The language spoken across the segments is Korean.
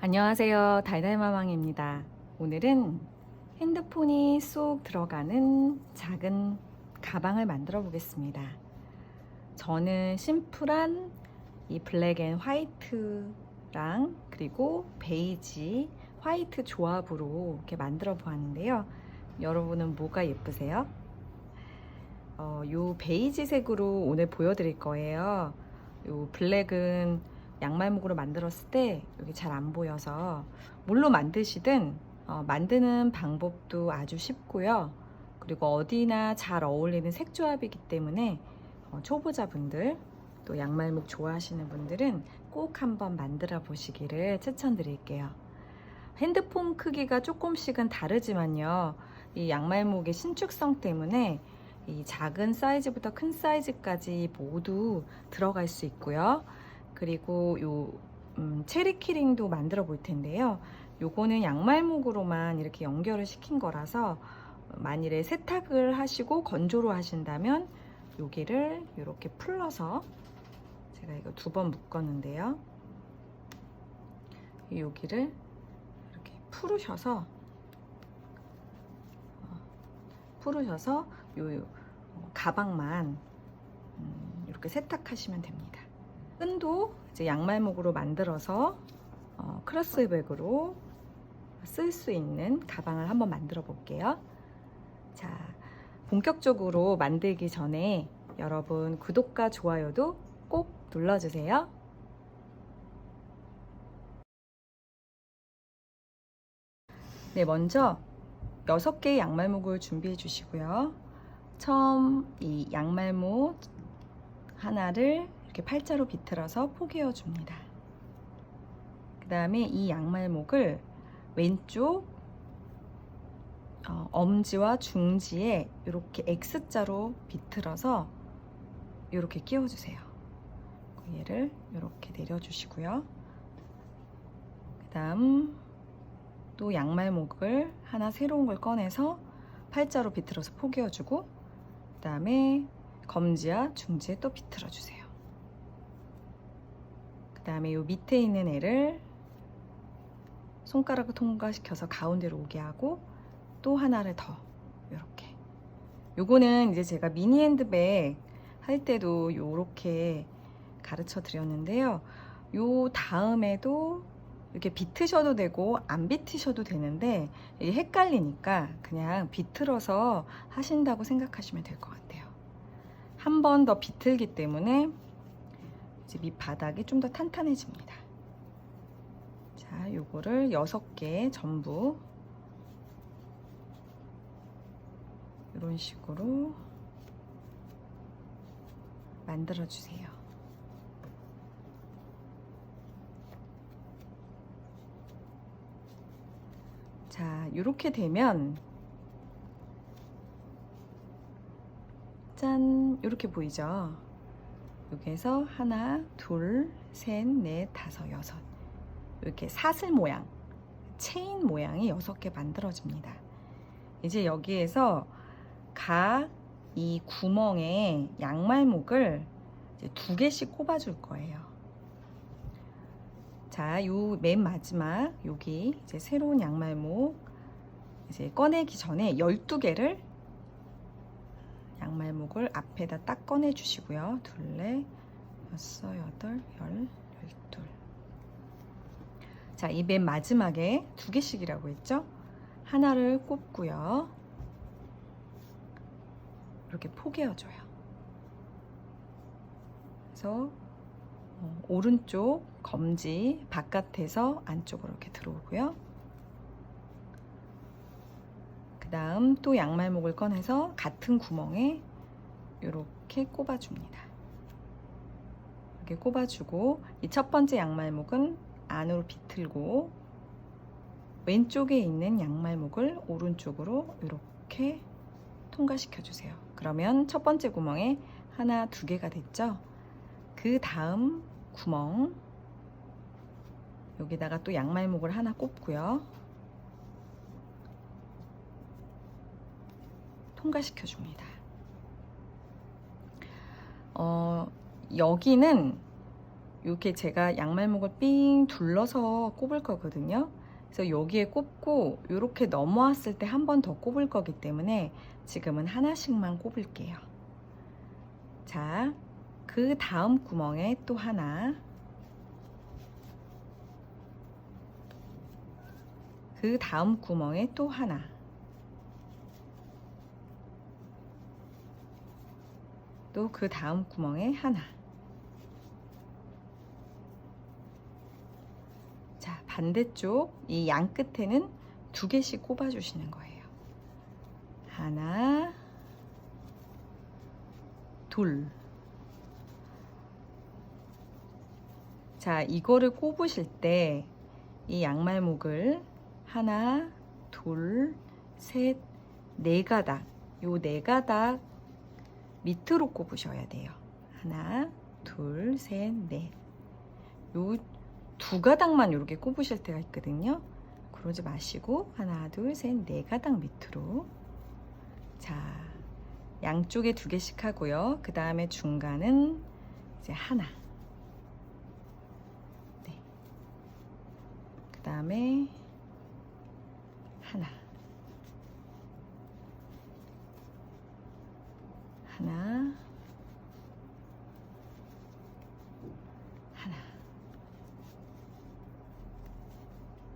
안녕하세요. 달달마망입니다. 오늘은 핸드폰이 쏙 들어가는 작은 가방을 만들어 보겠습니다. 저는 심플한 이 블랙 앤 화이트랑 그리고 베이지, 화이트 조합으로 이렇게 만들어 보았는데요. 여러분은 뭐가 예쁘세요? 요 베이지색으로 오늘 보여드릴 거예요. 요 블랙은 양말목으로 만들었을 때 여기 잘 안 보여서 뭘로 만드시든 만드는 방법도 아주 쉽고요. 그리고 어디나 잘 어울리는 색조합이기 때문에 초보자분들 또 양말목 좋아하시는 분들은 꼭 한번 만들어 보시기를 추천드릴게요. 핸드폰 크기가 조금씩은 다르지만요. 이 양말목의 신축성 때문에 이 작은 사이즈부터 큰 사이즈까지 모두 들어갈 수 있고요. 그리고 요 체리 키링도 만들어 볼 텐데요. 요거는 양말목으로만 이렇게 연결을 시킨 거라서 만일에 세탁을 하시고 건조로 하신다면 여기를 이렇게 풀러서, 제가 이거 2번 묶었는데요. 여기를 이렇게 풀으셔서 요 가방만 이렇게 세탁하시면 됩니다. 끈도 이제 양말목으로 만들어서 크로스백으로 쓸 수 있는 가방을 한번 만들어 볼게요. 자, 본격적으로 만들기 전에 여러분 구독과 좋아요도 꼭 눌러주세요. 네, 먼저 6개의 양말목을 준비해 주시고요. 처음 이 양말목 하나를 이렇게 팔자로 비틀어서 포개어 줍니다. 그 다음에 이 양말목을 왼쪽 엄지와 중지에 이렇게 X자로 비틀어서 이렇게 끼워주세요. 얘를 이렇게 내려주시고요. 그 다음 또 양말목을 하나 새로운 걸 꺼내서 팔자로 비틀어서 포개어주고, 그 다음에 검지와 중지에 또 비틀어주세요. 그 다음에 이 밑에 있는 애를 손가락을 통과시켜서 가운데로 오게 하고 또 하나를 더 이렇게. 요거는 이제 제가 미니 핸드백 할 때도 이렇게 가르쳐 드렸는데요. 요 다음에도 이렇게 비트셔도 되고 안 비트셔도 되는데 이게 헷갈리니까 그냥 비틀어서 하신다고 생각하시면 될 것 같아요. 한 번 더 비틀기 때문에 이제 밑바닥이 좀 더 탄탄해집니다. 자, 요거를 6개 전부 이런 식으로 만들어 주세요. 자, 이렇게 되면 짠, 이렇게 보이죠? 여기에서 하나, 둘, 셋, 넷, 다섯, 여섯, 이렇게 사슬 모양, 체인 모양이 6개 만들어집니다. 이제 여기에서 각 이 구멍에 양말목을 이제 2개씩 꼽아줄 거예요. 자, 요 맨 마지막 여기 이제 새로운 양말목 이제 꺼내기 전에 12개를 양말목을 앞에다 딱 꺼내 주시고요. 둘레, 6, 8, 10, 12. 자, 이 맨 마지막에 2개씩이라고 했죠? 하나를 꼽고요. 이렇게 포개어줘요. 그래서 오른쪽 검지 바깥에서 안쪽으로 이렇게 들어오고요. 그 다음 또 양말목을 꺼내서 같은 구멍에 이렇게 꼽아줍니다. 이렇게 꼽아주고 이 첫 번째 양말목은 안으로 비틀고 왼쪽에 있는 양말목을 오른쪽으로 이렇게 통과시켜 주세요. 그러면 첫 번째 구멍에 하나, 2개가 됐죠? 그 다음 구멍 여기다가 또 양말목을 하나 꼽고요. 통과시켜 줍니다. 여기는 이렇게 제가 양말목을 삥 둘러서 꼽을 거거든요. 그래서 여기에 꼽고 이렇게 넘어왔을 때 한 번 더 꼽을 거기 때문에 지금은 하나씩만 꼽을게요. 자, 그 다음 구멍에 또 하나, 그 다음 구멍에 또 하나, 또 그 다음 구멍에 하나. 자, 반대쪽 이 양 끝에는 2개씩 꼽아 주시는 거예요. 하나, 둘. 자, 이거를 꼽으실 때 이 양말목을 하나, 둘, 셋, 네 가닥, 요 네 가닥 밑으로 꼽으셔야 돼요. 하나, 둘, 셋, 넷. 요 2가닥만 이렇게 꼽으실 때가 있거든요. 그러지 마시고 하나, 둘, 셋, 네 가닥 밑으로. 자, 양쪽에 2개씩 하고요. 그 다음에 중간은 이제 하나. 네. 그 다음에 하나. 하나. 하나.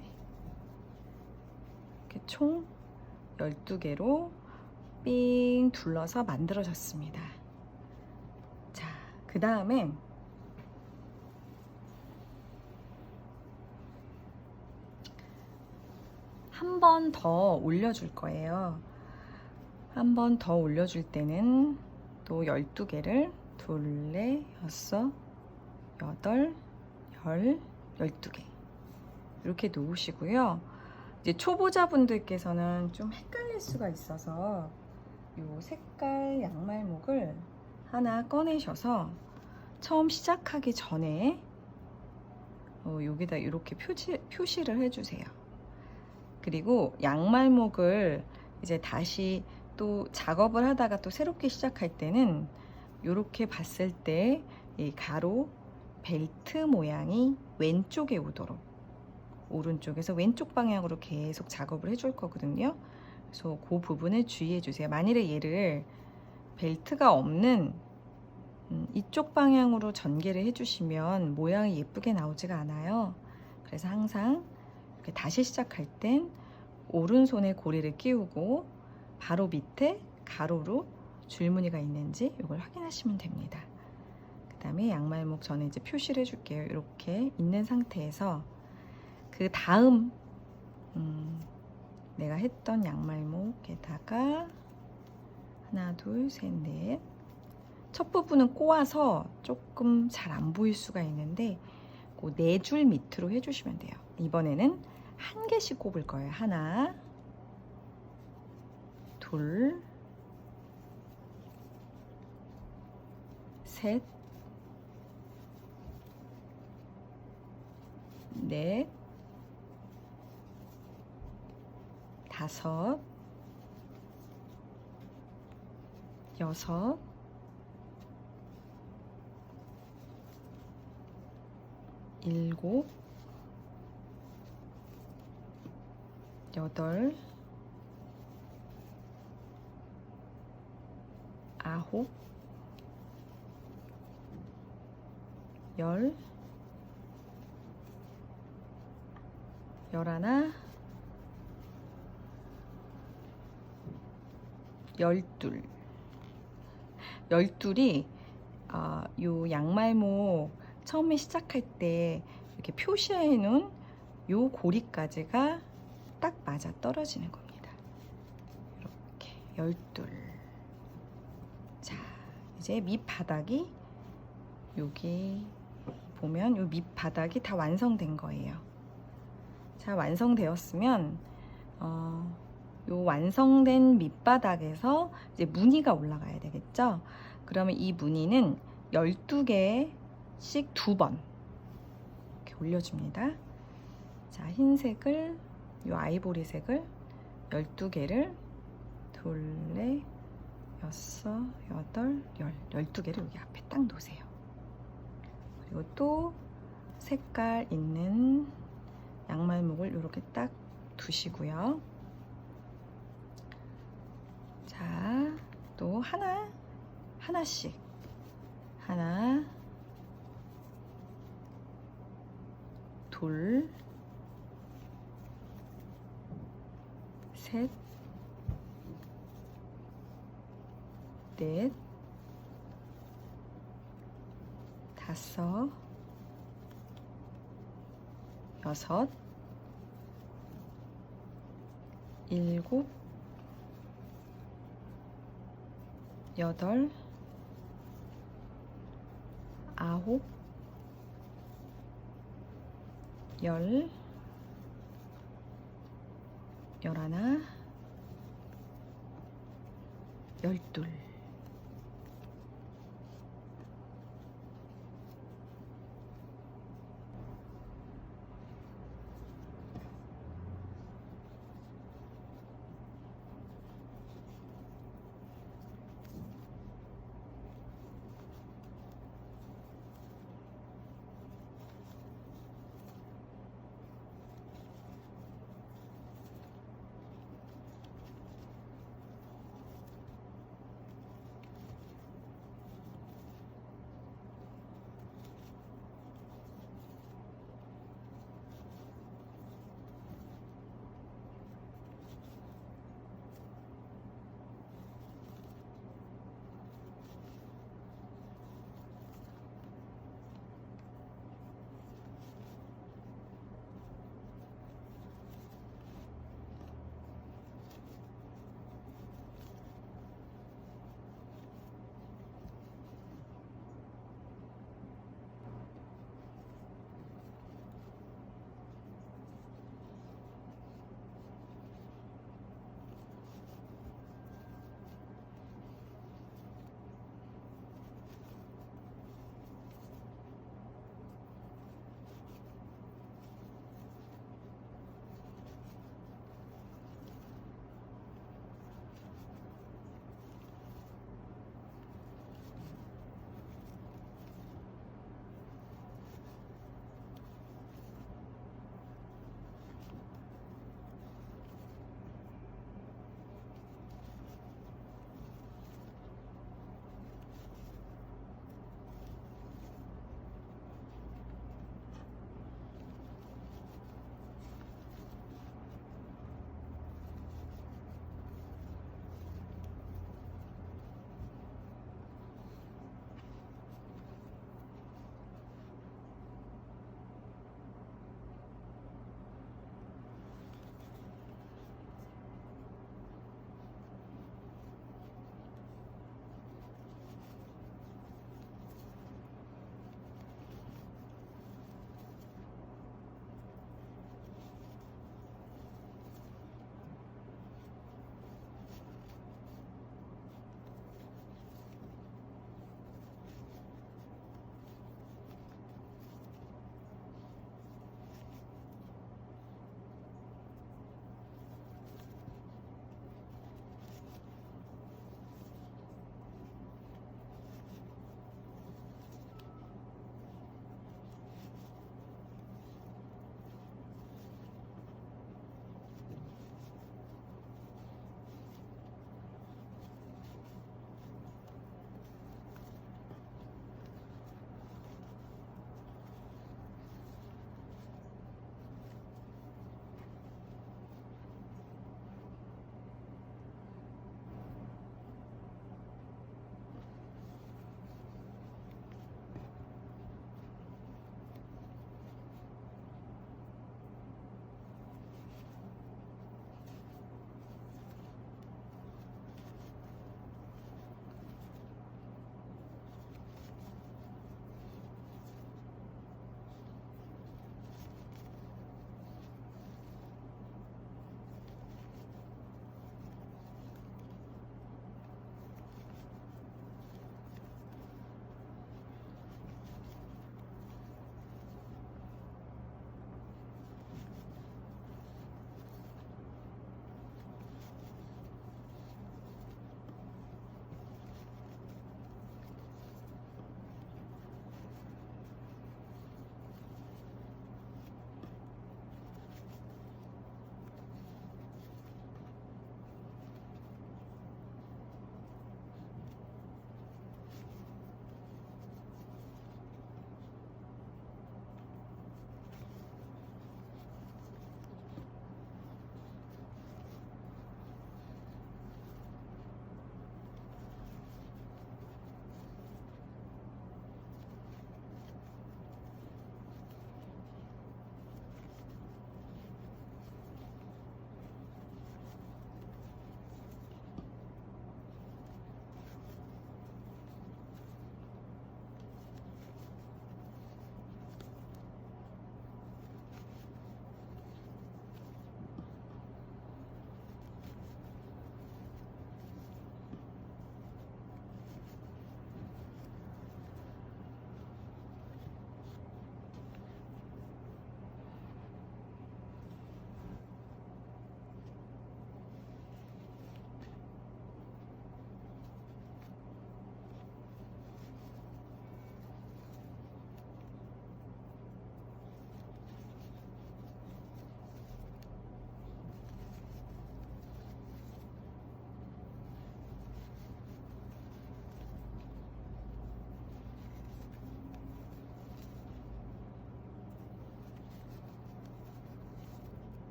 네. 이렇게 총 12개로 삥 둘러서 만들어졌습니다. 자, 그 다음에 한 번 더 올려줄 거예요. 한 번 더 올려줄 때는 또 12개를 둘, 넷, 여섯, 여덟, 열, 12개 이렇게 놓으시고요. 이제 초보자분들께서는 좀 헷갈릴 수가 있어서 이 색깔 양말목을 하나 꺼내셔서 처음 시작하기 전에 여기다 이렇게 표시를 해주세요. 그리고 양말목을 이제 다시 또 작업을 하다가 또 새롭게 시작할 때는 이렇게 봤을 때 이 가로 벨트 모양이 왼쪽에 오도록 오른쪽에서 왼쪽 방향으로 계속 작업을 해줄 거거든요. 그래서 그 부분을 주의해 주세요. 만일에 얘를 벨트가 없는 이쪽 방향으로 전개를 해주시면 모양이 예쁘게 나오지가 않아요. 그래서 항상 이렇게 다시 시작할 땐 오른손에 고리를 끼우고 바로 밑에 가로로 줄무늬가 있는지 이걸 확인하시면 됩니다. 그 다음에 양말목 저는 이제 표시를 해줄게요. 이렇게 있는 상태에서 그 다음 내가 했던 양말목에다가 하나, 둘, 셋, 넷. 첫 부분은 꼬아서 조금 잘 안 보일 수가 있는데 그 4줄 밑으로 해주시면 돼요. 이번에는 1개씩 꼽을 거예요. 하나, 둘, 셋, 넷, 다섯, 여섯, 일곱, 여덟, 아홉, 열, 열하나, 열둘. 열둘이 요 양말목 처음에 시작할 때 이렇게 표시해 놓은 요 고리까지가 딱 맞아 떨어지는 겁니다. 이렇게 12. 자, 이제 밑바닥이 여기 보면 요 밑바닥이 다 완성된 거예요. 자, 완성되었으면 요 완성된 밑바닥에서 이제 무늬가 올라가야 되겠죠? 그러면 이 무늬는 12개씩 2번 이렇게 올려줍니다. 자, 흰색을, 요 아이보리색을 12개를 둘, 넷, 여섯, 여덟, 열 12개를 여기 앞에 딱 놓으세요. 그리고 이것도 색깔 있는 양말목을 이렇게 딱 두시고요. 자, 또 하나씩 하나, 둘, 셋, 넷, 다섯, 여섯, 일곱, 여덟, 아홉, 열, 열하나, 열둘.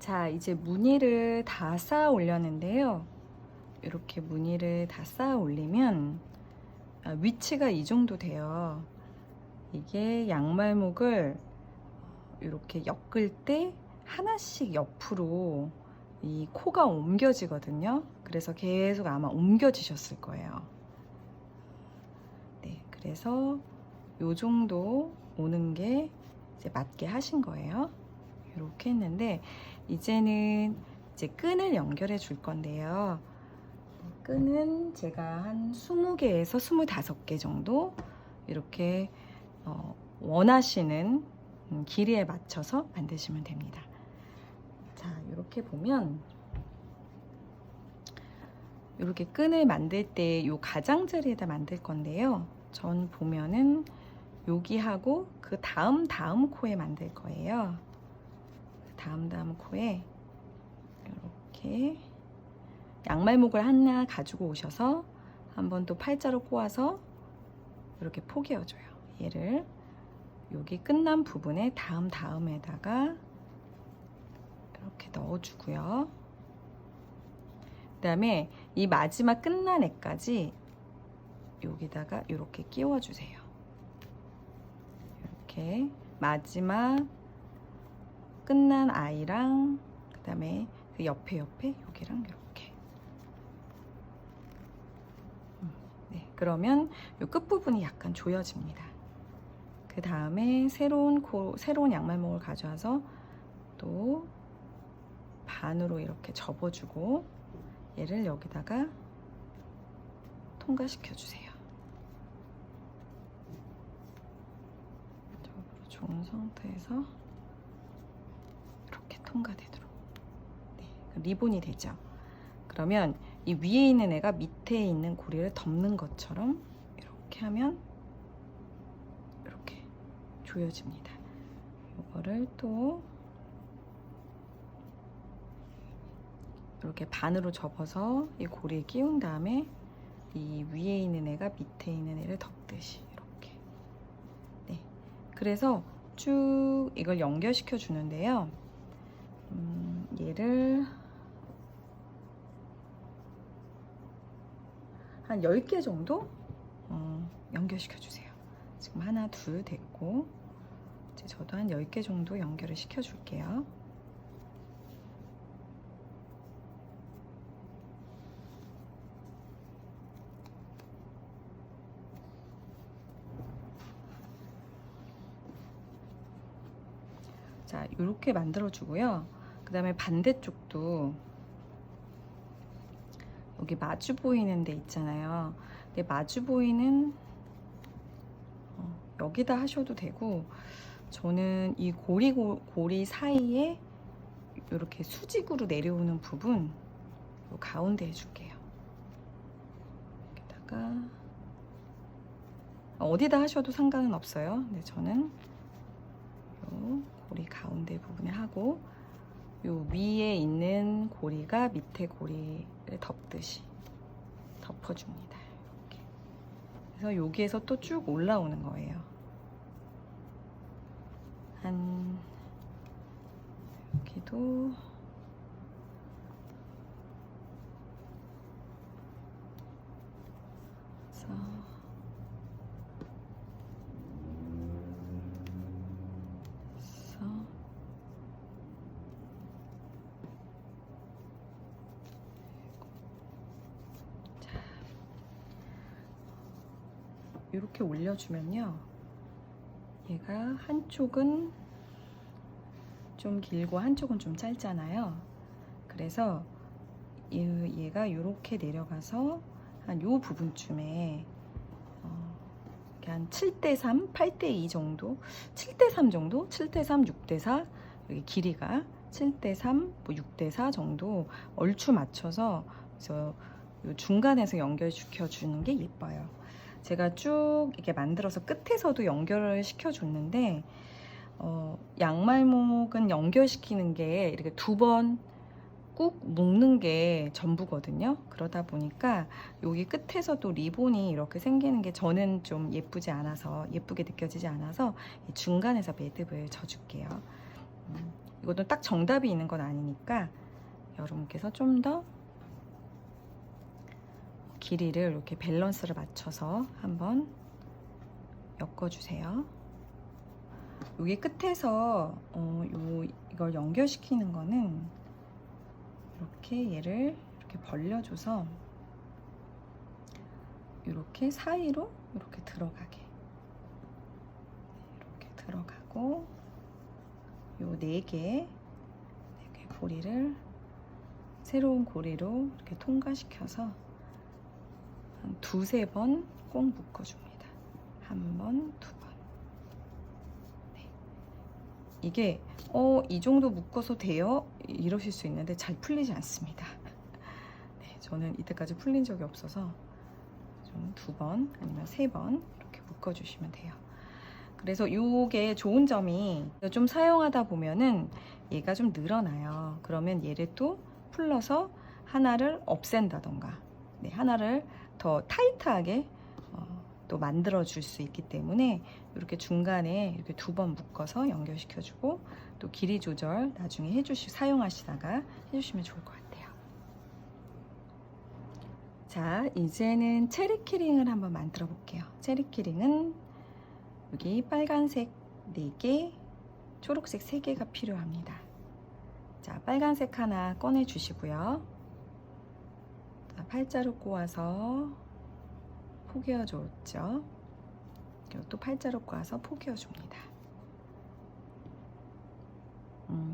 자, 이제 무늬를 다 쌓아 올렸는데요. 이렇게 무늬를 다 쌓아 올리면 위치가 이 정도 돼요. 이게 양말목을 이렇게 엮을 때 하나씩 옆으로 이 코가 옮겨지거든요. 그래서 계속 아마 옮겨지셨을 거예요. 네, 그래서 요 정도 오는 게 이제 맞게 하신 거예요. 이렇게 했는데 이제는 이제 끈을 연결해 줄 건데요. 끈은 제가 한 20개에서 25개 정도 이렇게 원하시는 길이에 맞춰서 만드시면 됩니다. 자, 이렇게 보면 이렇게 끈을 만들 때 요 가장자리에다 만들 건데요. 전 보면은 여기하고 그 다음 코에 만들 거예요. 다음 코에 이렇게 양말목을 하나 가지고 오셔서 한번 또 팔자로 꼬아서 이렇게 포개어줘요. 얘를 여기 끝난 부분에 다음에다가 이렇게 넣어주고요. 그 다음에 이 마지막 끝난 애까지 여기다가 이렇게 끼워주세요. 이렇게 마지막 끝난 아이랑 그 다음에 그 옆에 여기랑 이렇게. 네, 그러면 이 끝부분이 약간 조여집니다. 그 다음에 새로운 양말목을 가져와서 또 반으로 이렇게 접어주고 얘를 여기다가 통과시켜 주세요. 접으로 좋은 상태에서 이렇게 통과되도록. 네, 리본이 되죠. 그러면 이 위에 있는 애가 밑에 있는 고리를 덮는 것처럼 이렇게 하면 이렇게 조여집니다. 이거를 또 이렇게 반으로 접어서 이 고리에 끼운 다음에 이 위에 있는 애가 밑에 있는 애를 덮듯이 이렇게. 네, 그래서 쭉 이걸 연결시켜 주는데요. 얘를 한 10개 정도 연결시켜 주세요. 지금 하나, 둘 됐고 이제 저도 한 10개 정도 연결을 시켜 줄게요. 자, 이렇게 만들어 주고요. 그 다음에 반대쪽도 여기 마주 보이는 데 있잖아요. 근데 마주 보이는 여기다 하셔도 되고, 저는 이 고리 사이에 이렇게 수직으로 내려오는 부분 요 가운데 해줄게요. 여기다가 어디다 하셔도 상관은 없어요. 근데 저는 요 고리 가운데 부분에 하고 요 위에 있는 고리가 밑에 고리를 덮듯이 덮어줍니다. 이렇게. 그래서 여기에서 또 쭉 올라오는 거예요. 한 여기도 그래서 이렇게 올려주면요, 얘가 한쪽은 좀 길고 한쪽은 좀 짧잖아요. 그래서 얘가 이렇게 내려가서 한 요 부분쯤에 한 7대3, 8대2 정도, 7대3 정도, 7대3, 6대4, 여기 길이가 7대3, 뭐 6대4 정도 얼추 맞춰서 그래서 요 중간에서 연결시켜 주는 게 예뻐요. 제가 쭉 이렇게 만들어서 끝에서도 연결을 시켜줬는데 양말목은 연결시키는 게 이렇게 2번 꾹 묶는 게 전부거든요. 그러다 보니까 여기 끝에서도 리본이 이렇게 생기는 게 저는 좀 예쁘게 느껴지지 않아서 중간에서 매듭을 져줄게요. 이것도 딱 정답이 있는 건 아니니까 여러분께서 좀 더 길이를 이렇게 밸런스를 맞춰서 한번 엮어주세요. 여기 끝에서 이걸 연결시키는 거는 이렇게 얘를 이렇게 벌려줘서 이렇게 사이로 이렇게 들어가게, 이렇게 들어가고 요 4개 고리를 새로운 고리로 이렇게 통과시켜서 한 2~3번 꼭 묶어줍니다. 1번, 2번. 네. 이게 이 정도 묶어서 돼요? 이러실 수 있는데 잘 풀리지 않습니다. 네, 저는 이때까지 풀린 적이 없어서 좀 2번 아니면 3번 이렇게 묶어주시면 돼요. 그래서 이게 좋은 점이 좀 사용하다 보면은 얘가 좀 늘어나요. 그러면 얘를 또 풀러서 하나를 없앤다던가, 네, 하나를 더 타이트하게 또 만들어 줄 수 있기 때문에 이렇게 중간에 이렇게 2번 묶어서 연결시켜 주고 또 길이 조절 나중에 사용하시다가 해주시면 좋을 것 같아요. 자, 이제는 체리 키링을 한번 만들어 볼게요. 체리 키링은 여기 빨간색 4개, 초록색 3개가 필요합니다. 자, 빨간색 하나 꺼내 주시고요. 자, 팔자로 꼬아서 포개어 줬죠. 그리고 또 팔자로 꼬아서 포개어 줍니다.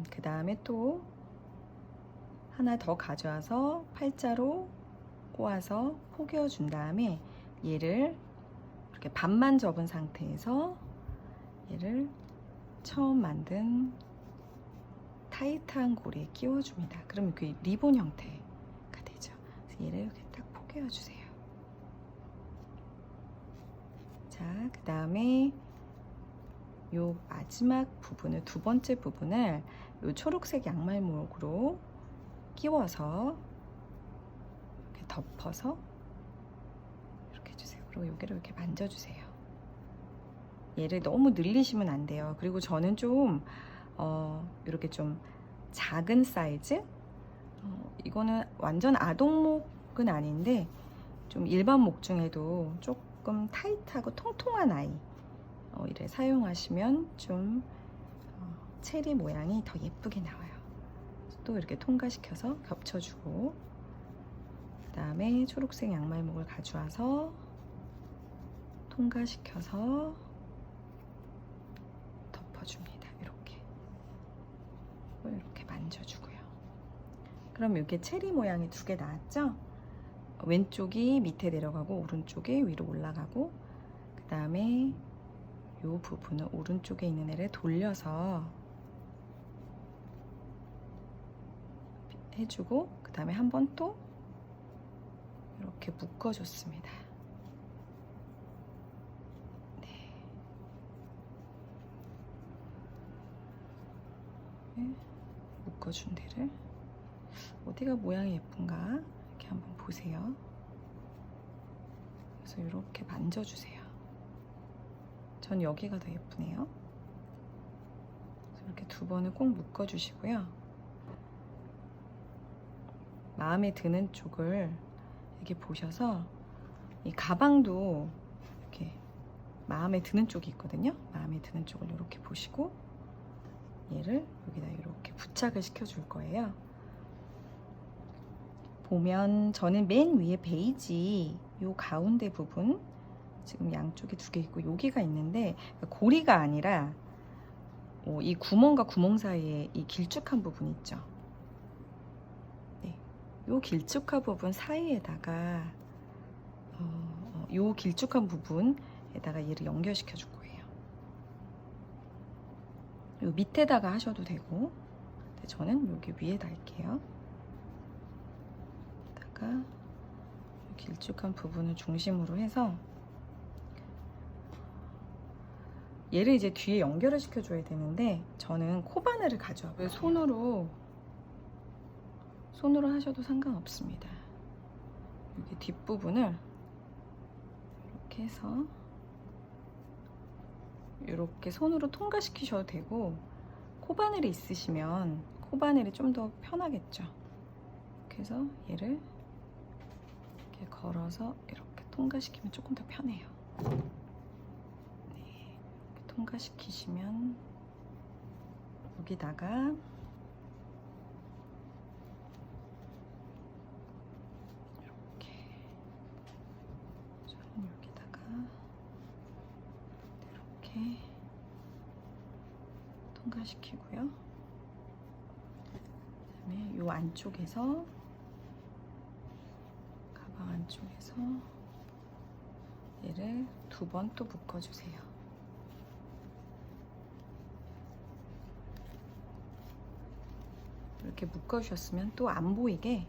그 다음에 또 하나 더 가져와서 팔자로 꼬아서 포개어 준 다음에 얘를 이렇게 반만 접은 상태에서 얘를 처음 만든 타이트한 고리에 끼워줍니다. 그러면 그 리본 형태가 되죠. 그래서 얘를 이렇게 딱 포개어주세요. 자, 그 다음에 요 마지막 부분을, 2번째 부분을 요 초록색 양말목으로 끼워서 이렇게 덮어서 이렇게 해주세요. 그리고 여기를 이렇게 만져주세요. 얘를 너무 늘리시면 안 돼요. 그리고 저는 좀 이렇게 좀 작은 사이즈, 이거는 완전 아동목은 아닌데 좀 일반 목 중에도 조금 타이트하고 통통한 아이 이를 사용하시면 좀 체리 모양이 더 예쁘게 나와요. 또 이렇게 통과시켜서 겹쳐주고, 그 다음에 초록색 양말목을 가져와서 통과시켜서 덮어줍니다. 이렇게 만져주고요. 그럼 이렇게 체리 모양이 2개 나왔죠? 왼쪽이 밑에 내려가고 오른쪽이 위로 올라가고, 그 다음에 이 부분은 오른쪽에 있는 애를 돌려서 해주고, 그 다음에 한 번 또 이렇게 묶어줬습니다. 네. 묶어준 데를 어디가 모양이 예쁜가 이렇게 한번 보세요. 그래서 이렇게 만져주세요. 전 여기가 더 예쁘네요. 이렇게 2번을 꼭 묶어주시고요. 마음에 드는 쪽을 이렇게 보셔서, 이 가방도 이렇게 마음에 드는 쪽이 있거든요. 마음에 드는 쪽을 이렇게 보시고 얘를 여기다 이렇게 부착을 시켜줄 거예요. 보면 저는 맨 위에 베이지 요 가운데 부분, 지금 양쪽에 2개 있고 여기가 있는데 고리가 아니라 이 구멍과 구멍 사이에 이 길쭉한 부분 있죠. 네, 요 길쭉한 부분 사이에다가 요 길쭉한 부분에다가 얘를 연결시켜 줄 거예요. 요 밑에다가 하셔도 되고, 근데 저는 여기 위에다 할게요. 여기다가 길쭉한 부분을 중심으로 해서 얘를 이제 뒤에 연결을 시켜줘야 되는데 저는 코바늘을 가져와요. 손으로 하셔도 상관없습니다. 여기 뒷부분을 이렇게 해서 이렇게 손으로 통과시키셔도 되고 코바늘이 있으시면 코바늘이 좀 더 편하겠죠. 그래서 얘를 이렇게 걸어서 이렇게 통과시키면 조금 더 편해요. 네, 이렇게 통과시키시면 여기다가 여기다가 이렇게 통과시키고요. 그다음에 이 안쪽에서 가방 안쪽에서 얘를 2번 또 묶어주세요. 이렇게 묶어주셨으면 또 안 보이게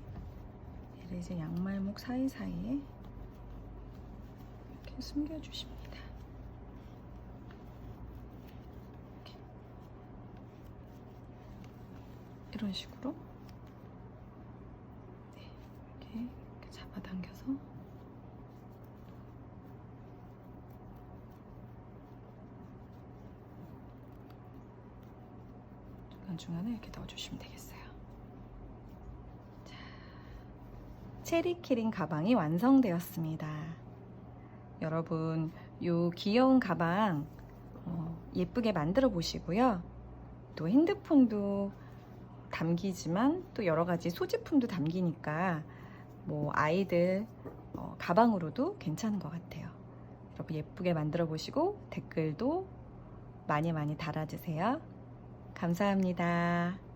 얘를 이제 양말목 사이사이에 이렇게 숨겨주십니다. 이런 식으로 네, 이렇게 잡아당겨서 중간중간에 이렇게 넣어주시면 되겠어요. 자, 체리 키링 가방이 완성되었습니다. 여러분, 요 귀여운 가방 예쁘게 만들어 보시고요. 또 핸드폰도 담기지만 또 여러 가지 소지품도 담기니까 뭐 아이들 가방으로도 괜찮은 것 같아요. 여러분 예쁘게 만들어 보시고 댓글도 많이 달아주세요. 감사합니다.